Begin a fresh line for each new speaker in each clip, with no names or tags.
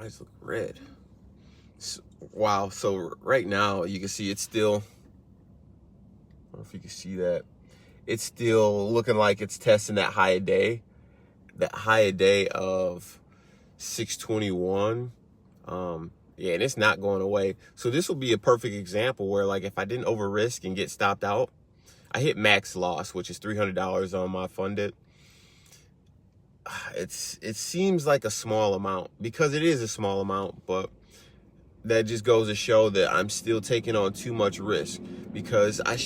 eyes look red. Wow. So right now you can see it's still, I don't know if you can see that. It's still looking like it's testing that high a day of 621. Yeah, and it's not going away. So this will be a perfect example where, like, if I didn't over risk and get stopped out, I hit max loss, which is $300 on my funded. It seems like a small amount, because it is a small amount, but that just goes to show that I'm still taking on too much risk, because I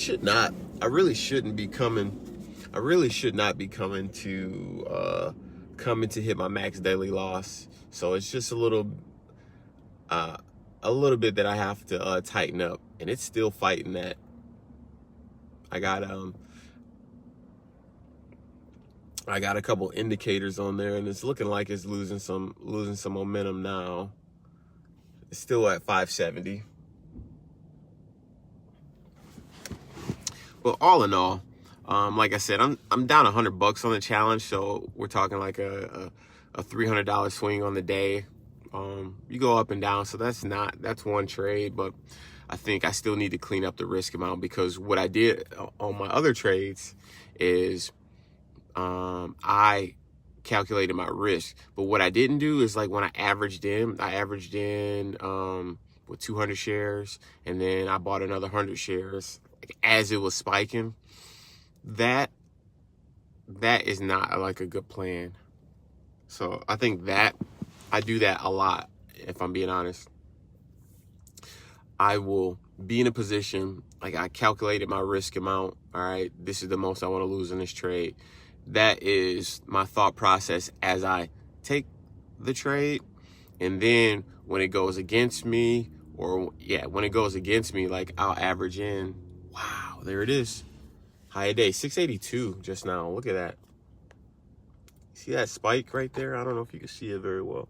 really should not be coming to hit my max daily loss. So it's just a little bit that I have to tighten up, and it's still fighting that. I got a couple indicators on there, and it's looking like it's losing some momentum now. It's still at 570. But all in all, like I said, I'm down $100 on the challenge, so we're talking like a $300 swing on the day. You go up and down, so that's one trade, but I think I still need to clean up the risk amount, because what I did on my other trades is I calculated my risk, but what I didn't do is, like, when I averaged in with 200 shares, and then I bought another 100 shares as it was spiking. That is not like a good plan. So I think that I do that a lot. If I'm being honest, I will be in a position, like, I calculated my risk amount. All right, this is the most I want to lose in this trade. That is my thought process as I take the trade. And then when it goes against me, like, I'll average in. Wow, there it is. High a day, 682 just now. Look at that. See that spike right there? I don't know if you can see it very well.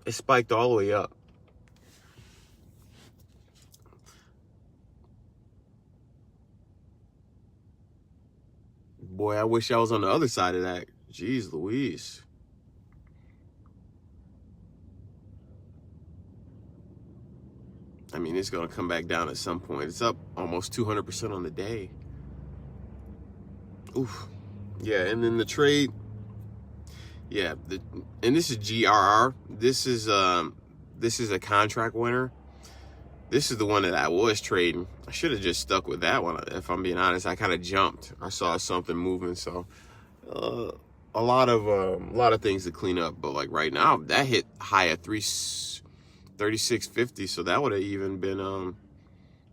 It spiked all the way up. Boy, I wish I was on the other side of that. Jeez Louise. I mean, it's going to come back down at some point. It's up almost 200% on the day. Oof. Yeah, and then the trade. Yeah, and this is GRR. This is a contract winner. This is the one that I was trading. I should have just stuck with that one, if I'm being honest. I kind of jumped. I saw something moving, so a lot of things to clean up. But, like, right now, that hit high at 36.50, so that would have even been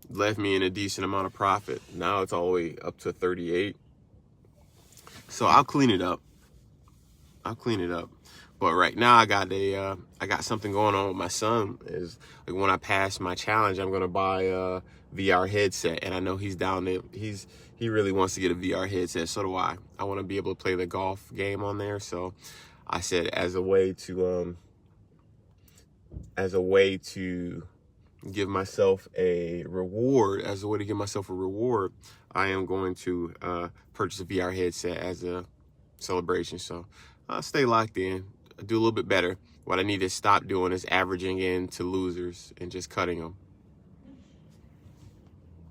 left me in a decent amount of profit. Now it's all the way up to 38. So I'll clean it up. But right now I got something going on with my son. Is, like, when I pass my challenge, I'm gonna buy a VR headset, and I know he's down there. He really wants to get a VR headset. So do I. I want to be able to play the golf game on there. So I said, as a way to give myself a reward, I am going to purchase a VR headset as a celebration. So I'll stay locked in, do a little bit better. What I need to stop doing is averaging into losers and just cutting them.